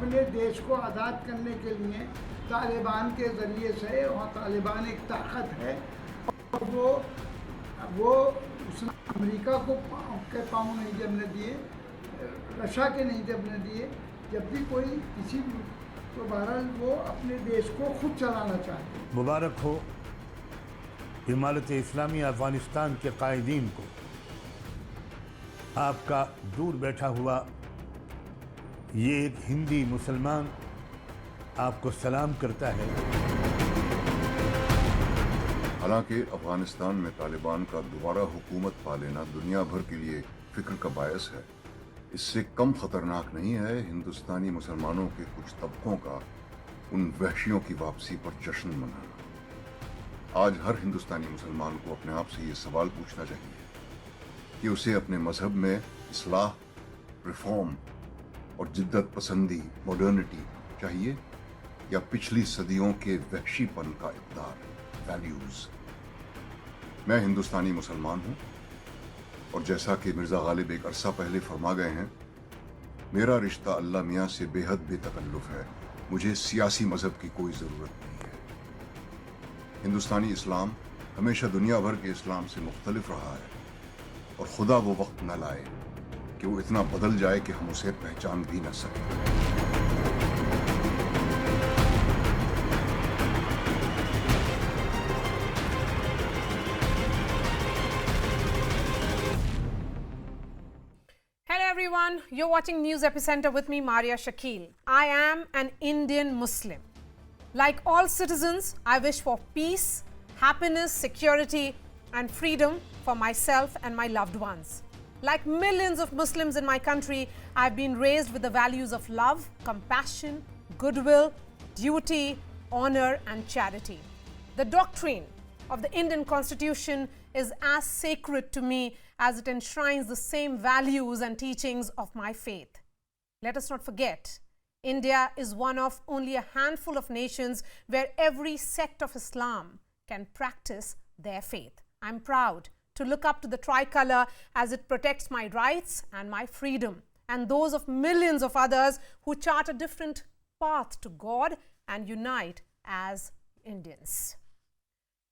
अपने देश को आज़ाद करने के लिए तालिबान के ज़रिए से, और तालिबान एक ताकत है, और वो उसने अमेरिका को के पाँव नहीं जमने दिए, रशिया के नहीं जमने दिए। जब भी कोई किसी तो बहरहाल वो अपने देश को खुद चलाना चाहते हैं। मुबारक हो इमारत इस्लामी अफगानिस्तान के कायदीन को। आपका दूर बैठा हुआ ये एक हिंदी मुसलमान आपको सलाम करता है। हालांकि अफगानिस्तान में तालिबान का दोबारा हुकूमत पा लेना दुनिया भर के लिए फिक्र का बायस है, इससे कम खतरनाक नहीं है हिंदुस्तानी मुसलमानों के कुछ तबकों का उन वहशियों की वापसी पर जश्न मनाना। आज हर हिंदुस्तानी मुसलमान को अपने आप से ये सवाल पूछना चाहिए कि उसे अपने मजहब में इस्लाह, रिफॉर्म और जिद्दत पसंदी, मॉडर्निटी चाहिए, या पिछली सदियों के वहशीपन का इक़्तिदार, वैल्यूज। मैं हिंदुस्तानी मुसलमान हूं, और जैसा कि मिर्जा गालिब एक अरसा पहले फरमा गए हैं, मेरा रिश्ता अल्लाह मियाँ से बेहद बेतकल्लुफ़ है। मुझे सियासी मजहब की कोई ज़रूरत नहीं है। हिंदुस्तानी इस्लाम हमेशा दुनिया भर के इस्लाम से मुख्तलिफ रहा है, और खुदा वो वक्त न लाए कि वो इतना बदल जाए कि हम उसे पहचान भी न सकें। Everyone, you're watching News Epicenter with me, Marya Shakil. I am an Indian Muslim. Like all citizens, I wish for peace, happiness, security and freedom for myself and my loved ones. Like millions of Muslims in my country, I've been raised with the values of love, compassion, goodwill, duty, honor and charity. The doctrine of the Indian Constitution is as sacred to me as it enshrines the same values and teachings of my faith. Let us not forget, India is one of only a handful of nations where every sect of Islam can practice their faith. I'm proud to look up to the tricolor as it protects my rights and my freedom, and those of millions of others who chart a different path to God and unite as Indians.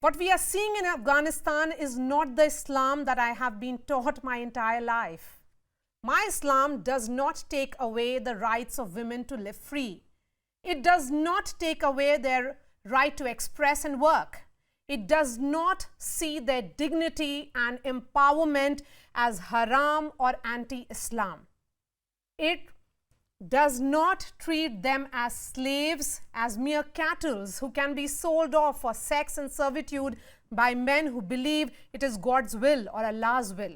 What we are seeing in Afghanistan is not the Islam that I have been taught my entire life. My Islam does not take away the rights of women to live free. It does not take away their right to express and work. It does not see their dignity and empowerment as haram or anti-Islam. It does not treat them as slaves, as mere cattle who can be sold off for sex and servitude by men who believe it is God's will or Allah's will.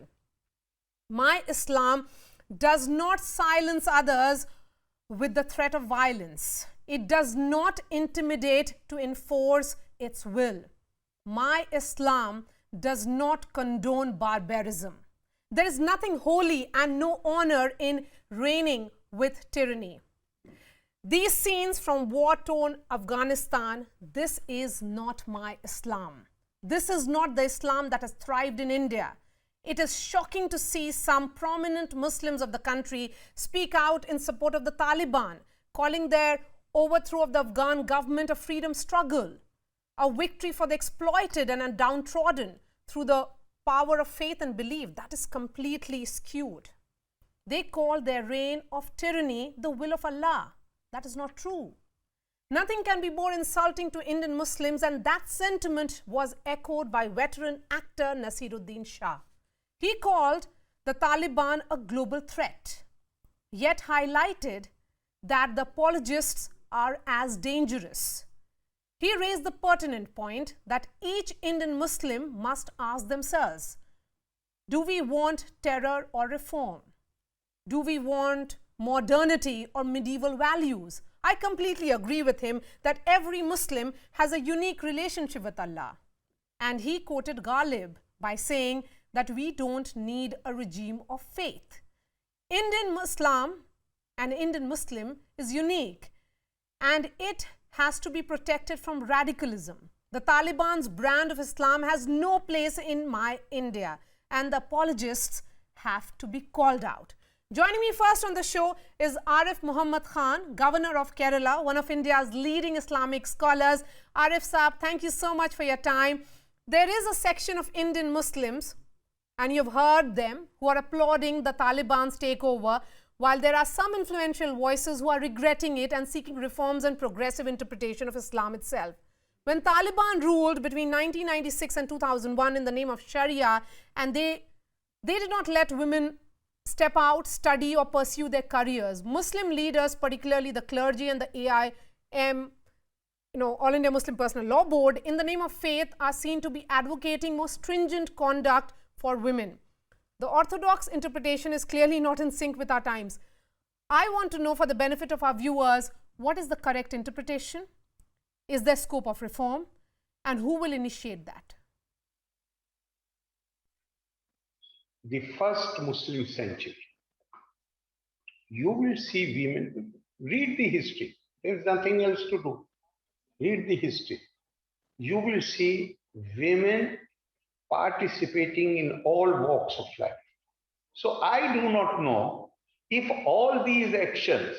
My Islam does not silence others with the threat of violence. It does not intimidate to enforce its will. My Islam does not condone barbarism. There is nothing holy and no honor in reigning with tyranny. These scenes from war-torn Afghanistan, this is not my Islam. This is not the Islam that has thrived in India. It is shocking to see some prominent Muslims of the country speak out in support of the Taliban, calling their overthrow of the Afghan government a freedom struggle, a victory for the exploited and downtrodden through the power of faith and belief. That is completely skewed. They call their reign of tyranny the will of Allah. That is not true. Nothing can be more insulting to Indian Muslims, and that sentiment was echoed by veteran actor Naseeruddin Shah. He called the Taliban a global threat, yet highlighted that the apologists are as dangerous. He raised the pertinent point that each Indian Muslim must ask themselves, do we want terror or reform? Do we want modernity or medieval values? I completely agree with him that every Muslim has a unique relationship with Allah. And he quoted Ghalib by saying that we don't need a regime of faith. Indian Muslim and Indian Muslim is unique, and it has to be protected from radicalism. The Taliban's brand of Islam has no place in my India, and the apologists have to be called out. Joining me first on the show is Arif Muhammad Khan, Governor of Kerala, one of India's leading Islamic scholars. Arif Saab, thank you so much for your time. There is a section of Indian Muslims, and you've heard them, who are applauding the Taliban's takeover, while there are some influential voices who are regretting it and seeking reforms and progressive interpretation of Islam itself. When Taliban ruled between 1996 and 2001 in the name of Sharia, and they did not let women step out, study or pursue their careers, Muslim leaders, particularly the clergy and the AIM, All India Muslim Personal Law Board, in the name of faith, are seen to be advocating more stringent conduct for women. The orthodox interpretation is clearly not in sync with our times. I want to know, for the benefit of our viewers, what is the correct interpretation? Is there scope of reform? And who will initiate that? The first Muslim century, you will see women. Read the history. There's nothing else to do. Read the history. You will see women participating in all walks of life. So I do not know if all these actions,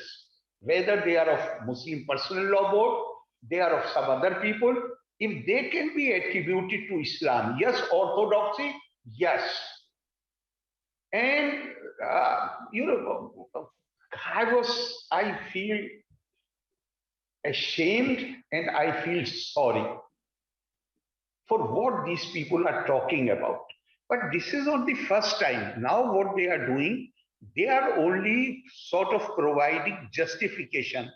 whether they are of Muslim Personal Law Board, they are of some other people, if they can be attributed to Islam. Yes, orthodoxy, yes. And, I feel ashamed and I feel sorry for what these people are talking about. But this is not the first time. Now what they are doing, they are only sort of providing justification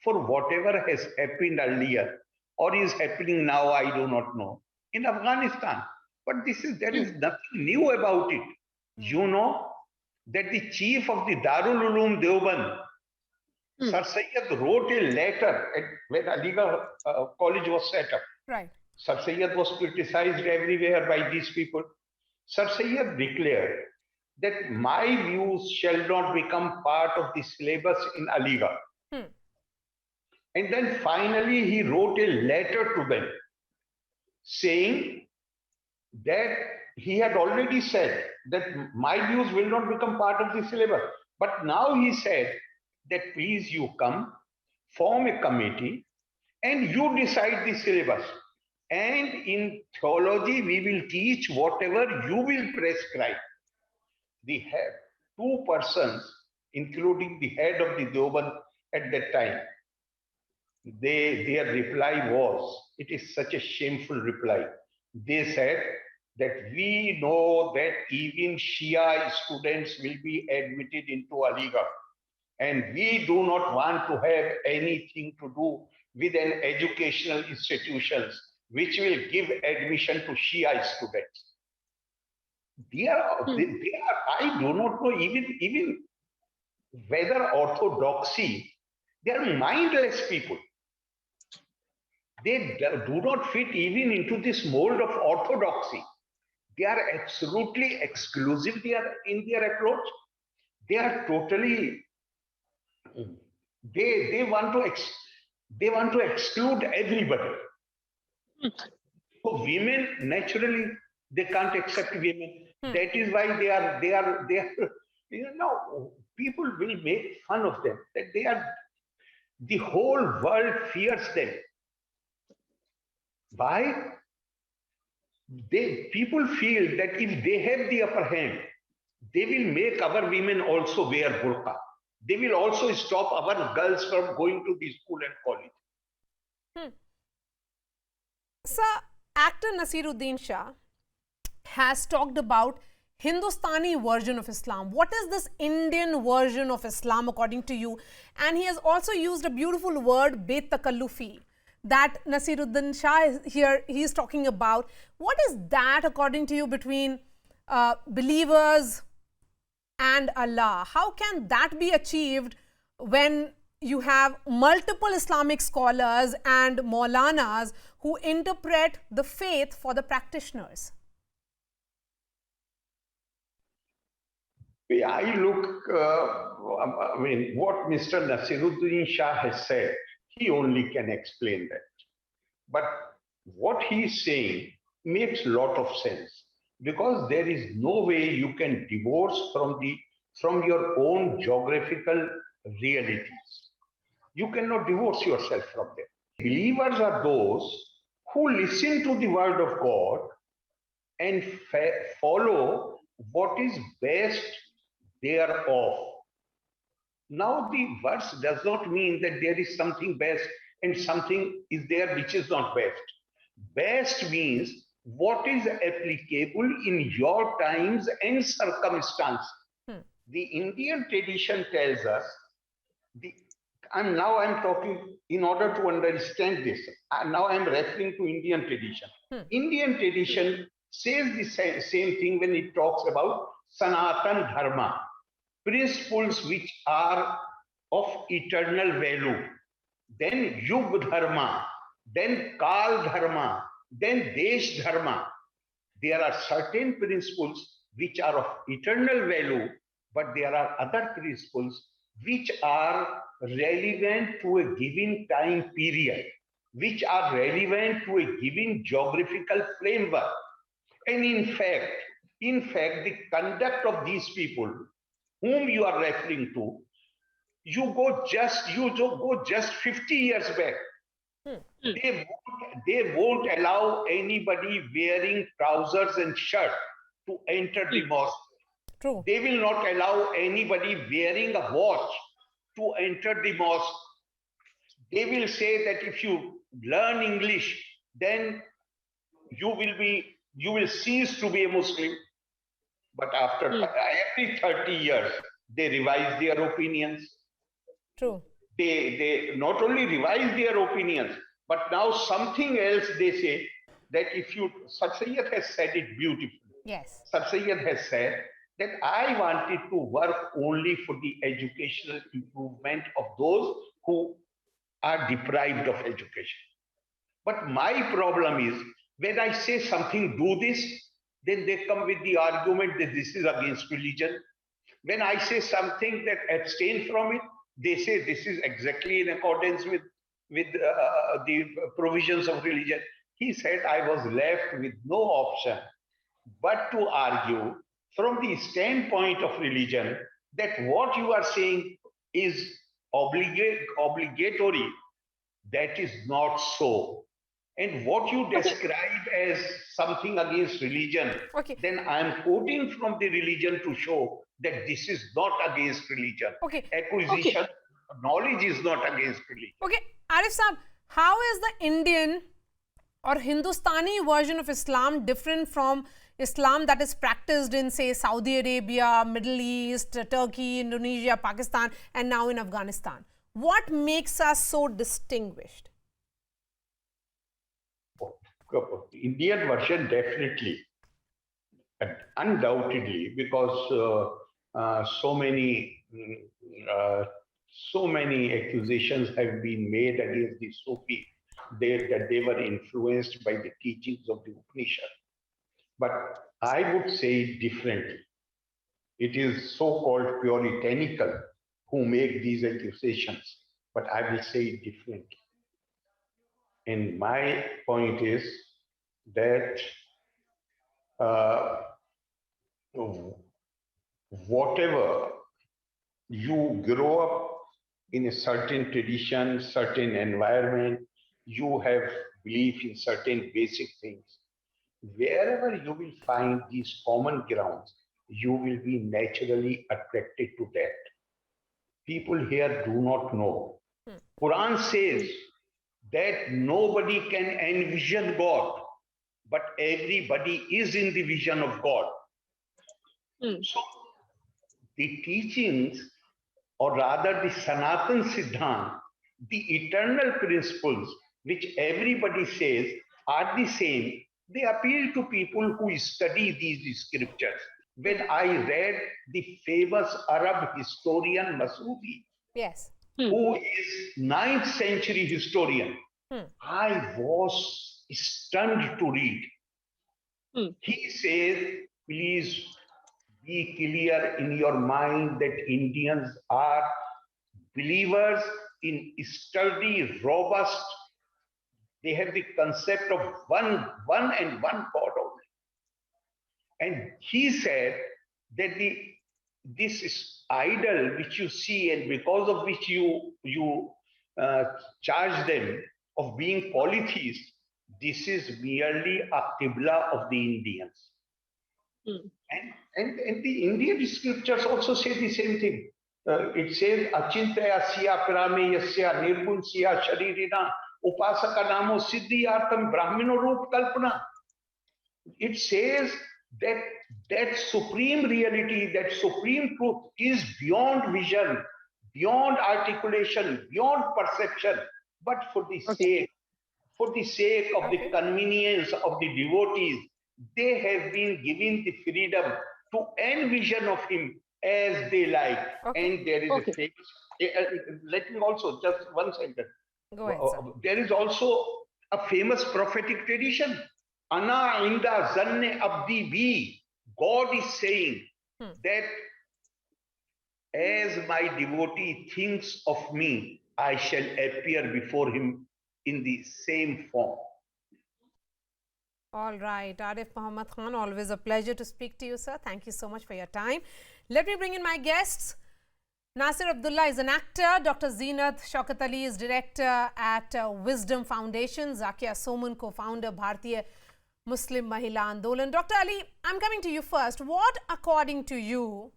for whatever has happened earlier or is happening now, I do not know, in Afghanistan. But there is nothing new about it. You know that the chief of the Darul Uloom Deoband, Sir Sayyid, wrote a letter when Aligarh College was set up. Right. Sir Sayyid was criticized everywhere by these people. Sir Sayyid declared that my views shall not become part of the syllabus in Aligarh. And then finally he wrote a letter to them saying that he had already said that my views will not become part of the syllabus. But now he said that please you come, form a committee and you decide the syllabus. And in theology, we will teach whatever you will prescribe. The head, two persons, including the head of the Deoband at that time, their reply was, it is such a shameful reply. They said that we know that even Shia students will be admitted into Aligarh. And we do not want to have anything to do with an educational institutions which will give admission to Shia students. I do not know even whether orthodoxy, they are mindless people. They do not fit even into this mold of orthodoxy. They are absolutely exclusive in their approach. They are totally, they want to exclude everybody. So women, naturally, they can't accept women. That is why they are, people will make fun of them. That the whole world fears them. Why? People feel that if they have the upper hand, they will make our women also wear burqa. They will also stop our girls from going to the school and college. Sir, actor Naseeruddin Shah has talked about Hindustani version of Islam. What is this Indian version of Islam according to you? And he has also used a beautiful word, betakallufi, that Naseeruddin Shah he is talking about. What is that according to you between believers and Allah? How can that be achieved when you have multiple Islamic scholars and Maulanas who interpret the faith for the practitioners? What Mr. Naseeruddin Shah has said, he only can explain that. But what he is saying makes a lot of sense, because there is no way you can divorce from the from your own geographical realities. You cannot divorce yourself from them. Believers are those who listen to the word of God and follow what is best thereof. Now, the verse does not mean that there is something best and something is there which is not best. Best means what is applicable in your times and circumstance. The Indian tradition tells us, I'm talking in order to understand this. Now I'm referring to Indian tradition. Indian tradition says the same thing when it talks about Sanatan Dharma, principles which are of eternal value. Then Yug Dharma, then Kal Dharma, then Desh Dharma. There are certain principles which are of eternal value, but there are other principles which are relevant to a given time period, which are relevant to a given geographical framework. And in fact, the conduct of these people whom you are referring to, you go just 50 years back. They won't allow anybody wearing trousers and shirt to enter the mosque. True. They will not allow anybody wearing a watch to enter the mosque. They will say that if you learn English, then you will cease to be a Muslim. But after every 30 years, they revise their opinions. True. They not only revise their opinions, but now something else they say that Sir Sayyid has said it beautifully. Yes. Sir Sayyid has said that I wanted to work only for the educational improvement of those who are deprived of education. But my problem is, when I say something, do this, then they come with the argument that this is against religion. When I say something that abstain from it, they say this is exactly in accordance with the provisions of religion. He said I was left with no option but to argue from the standpoint of religion that what you are saying is obligatory. That is not so. And what you describe as something against religion, then I am quoting from the religion to show that this is not against religion. Acquisition, knowledge is not against religion. Okay, Arif Saab, how is the Indian or Hindustani version of Islam different from Islam that is practiced in, say, Saudi Arabia, Middle East, Turkey, Indonesia, Pakistan, and now in Afghanistan? What makes us so distinguished? Indian version definitely, undoubtedly, because so many accusations have been made against the Sufi that they were influenced by the teachings of the Upanishad. But I would say it differently. It is so-called puritanical who make these accusations, but I will say it differently. And my point is that whatever you grow up in a certain tradition, certain environment, you have belief in certain basic things. Wherever you will find these common grounds, you will be naturally attracted to that. People here do not know. Quran says that nobody can envision God, but everybody is in the vision of God. So the teachings, or rather the Sanatan Siddhant, the eternal principles which everybody says are the same, they appeal to people who study these scriptures. When I read the famous Arab historian Masudi, who is 9th century historian, I was stunned to read. He says, please be clear in your mind that Indians are believers in sturdy, robust. They have the concept of one and one God only. And he said that the this is idol which you see and because of which you charge them of being polytheists, this is merely a qibla of the Indians. And the Indian scriptures also say the same thing. It says, Achintaya siya prame yasya nirgun siya sharirina upasaka namo siddhiyartam brahmino roop kalpana. It says that that supreme reality, that supreme truth is beyond vision, beyond articulation, beyond perception, but for the sake of the convenience of the devotees, they have been given the freedom to envision of him as they like. And there is a famous, let me also, just one second. Go ahead, sir. There is also a famous prophetic tradition. Ana inda zanne abdi bi. God is saying that as my devotee thinks of me, I shall appear before him in the same form. All right, Arif Muhammad Khan, always a pleasure to speak to you, sir. Thank you so much for your time. Let me bring in my guests. Nasir Abdullah is an actor. Dr. Zeenat Shaukat Ali is director at Wisdom Foundation. Zakia Soman, co-founder, Bharatiya Muslim Mahila Andolan. Dr. Ali, I'm coming to you first. What, according to you,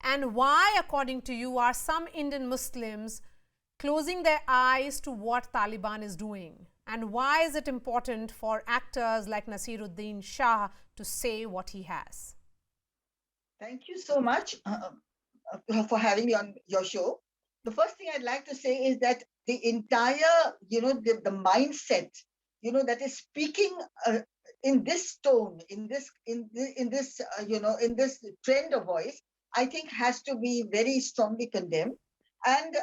and why, according to you, are some Indian Muslims closing their eyes to what Taliban is doing? And why is it important for actors like Naseeruddin Shah to say what he has? Thank you so much for having me on your show. The first thing I'd like to say is that the entire, the mindset, that is speaking in this tone, in this trend of voice, I think has to be very strongly condemned. And,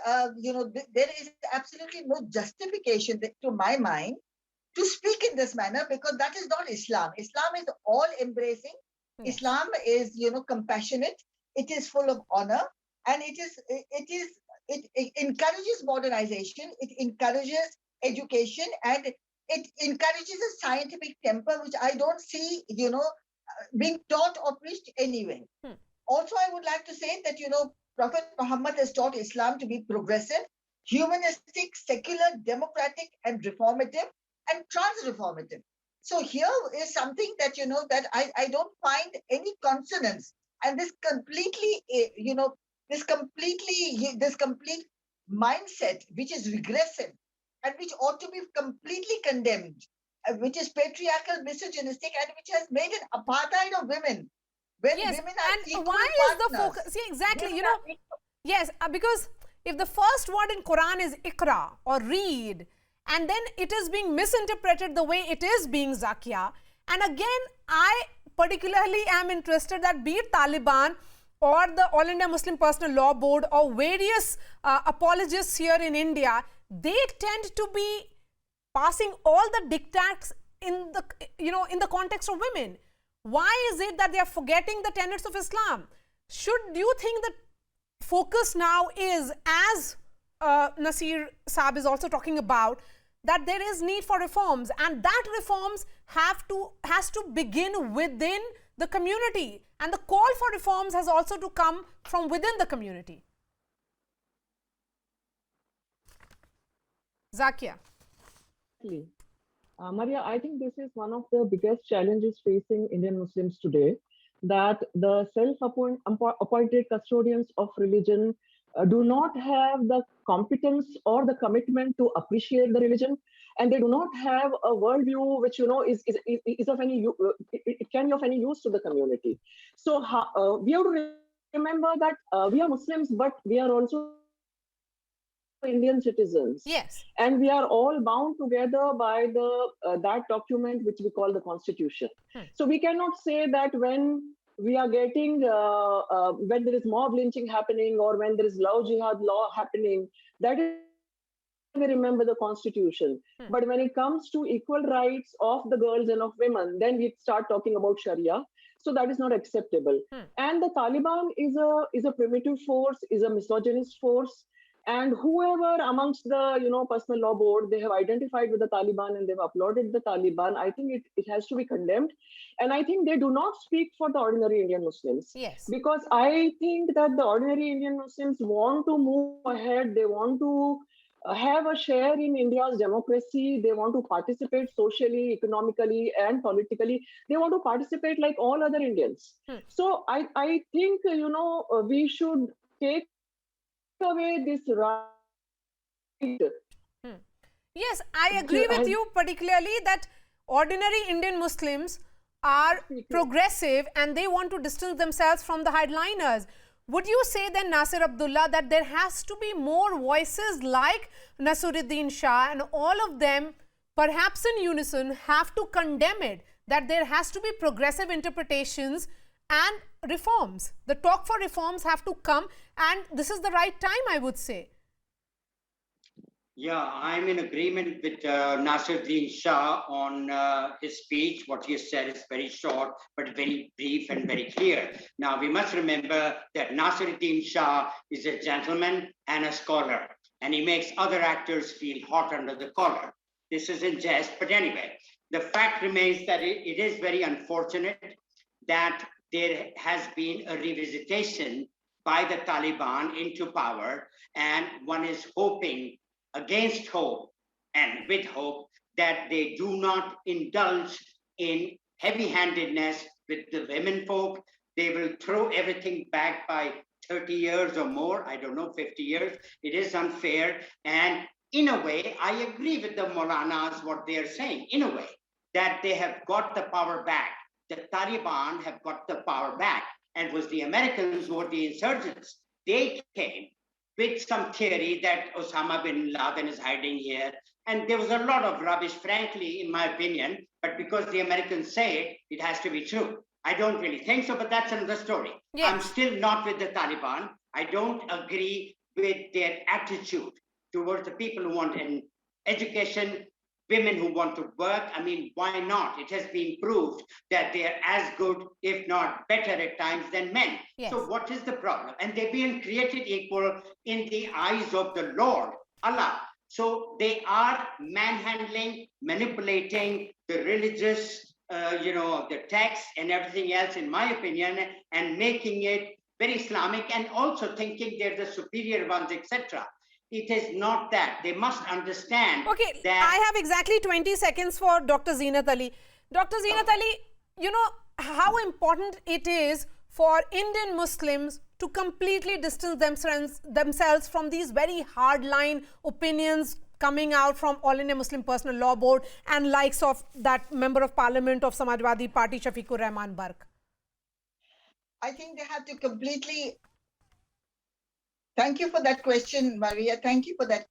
there is absolutely no justification to my mind to speak in this manner, because that is not Islam. Islam is all embracing. Yes. Islam is, compassionate. It is full of honor, and it encourages modernization. It encourages education, and it encourages a scientific temper, which I don't see, being taught or preached anywhere. Also, I would like to say that, Prophet Muhammad has taught Islam to be progressive, humanistic, secular, democratic, and reformative, and trans-reformative. So here is something that, that I don't find any consonance. And this completely, this complete mindset, which is regressive and which ought to be completely condemned, which is patriarchal, misogynistic, and which has made an apartheid of women. When yes, women are and why is the focus? See, exactly, yes, because if the first word in Quran is Iqra or read, and then it is being misinterpreted the way it is being Zakia, and again, I particularly am interested that be it Taliban or the All India Muslim Personal Law Board or various apologists here in India, they tend to be passing all the diktats in the, in the context of women. Why is it that they are forgetting the tenets of Islam? Should you think that focus now is, as Nasir Saab is also talking about, that there is need for reforms, and that reforms has to begin within the community, and the call for reforms has also to come from within the community? Zakia. Marya, I think this is one of the biggest challenges facing Indian Muslims today, that the self-appointed custodians of religion do not have the competence or the commitment to appreciate the religion, and they do not have a worldview which is of any it can be of any use to the community. So we have to remember that we are Muslims, but we are also Indian citizens. Yes. And we are all bound together by the that document which we call the Constitution. So we cannot say that when we are getting, when there is mob lynching happening or when there is love jihad law happening, that is we remember the Constitution. But when it comes to equal rights of the girls and of women, then we start talking about Sharia. So that is not acceptable. And the Taliban is a primitive force, is a misogynist force. And whoever amongst the personal law board, they have identified with the Taliban and they've applauded the Taliban, I think it has to be condemned. And I think they do not speak for the ordinary Indian Muslims. Yes. Because I think that the ordinary Indian Muslims want to move ahead. They want to have a share in India's democracy. They want to participate socially, economically, and politically. They want to participate like all other Indians. So I think, we should take away this right. Yes, I agree with you particularly that ordinary Indian Muslims are progressive and they want to distance themselves from the hardliners. Would you say then, Nasir Abdullah, that there has to be more voices like Naseeruddin Shah and all of them, perhaps in unison, have to condemn it, that there has to be progressive interpretations and reforms? The talk for reforms have to come, and this is the right time, I would say. Yeah, I'm in agreement with Naseeruddin Shah on his speech. What he has said is very short, but very brief and very clear. Now, we must remember that Naseeruddin Shah is a gentleman and a scholar, and he makes other actors feel hot under the collar. This is in jest, but anyway, the fact remains that it is very unfortunate that there has been a revisitation by the Taliban into power, and one is hoping against hope and with hope that they do not indulge in heavy-handedness with the women folk. They will throw everything back by 30 years or more, I don't know, 50 years. It is unfair. And in a way, I agree with the Maulanas, what they are saying, in a way, that they have got the power back. The Taliban have got the power back. And it was the Americans who were the insurgents. They came with some theory that Osama bin Laden is hiding here. And there was a lot of rubbish, frankly, in my opinion. But because the Americans say it, it has to be true. I don't really think so, but that's another story. Yes. I'm still not with the Taliban. I don't agree with their attitude towards the people who want an education, women who want to work. I mean, why not? It has been proved that they are as good, if not better at times than men. Yes. So what is the problem? And they've been created equal in the eyes of the Lord, Allah. So they are manhandling, manipulating the religious, the text and everything else, in my opinion, and making it very Islamic and also thinking they're the superior ones, etc. It is not that. They must understand. Okay, that I have exactly 20 seconds for Dr. Zeenat Ali. Dr. Zeenat Ali, you know how important it is for Indian Muslims to completely distance themselves from these very hardline opinions coming out from All India Muslim Personal Law Board and likes of that Member of Parliament of Samajwadi Party, Shafiqur Rahman Barq? I think they have to completely... Thank you for that question, Maria. Thank you for that.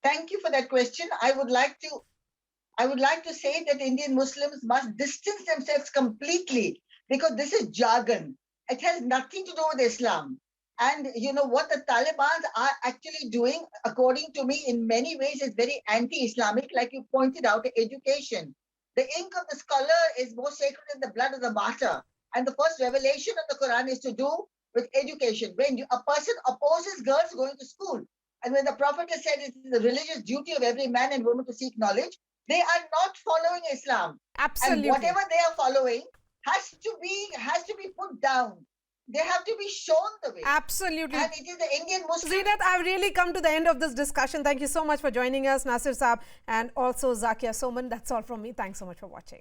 Thank you for that question. I would like to say that Indian Muslims must distance themselves completely, because this is jargon. It has nothing to do with Islam. And you know what the Taliban are actually doing, according to me, in many ways is very anti-Islamic, like you pointed out, education. The ink of the scholar is more sacred than the blood of the martyr. And the first revelation of the Quran is to do with education. When a person opposes girls going to school, and when the Prophet has said it is the religious duty of every man and woman to seek knowledge, they are not following Islam. Absolutely. And whatever they are following has to be put down. They have to be shown the way. Absolutely. And it is the Indian Muslim... Zeenat, I've really come to the end of this discussion. Thank you so much for joining us, Nasir Saab, and also Zakia Soman. That's all from me. Thanks so much for watching.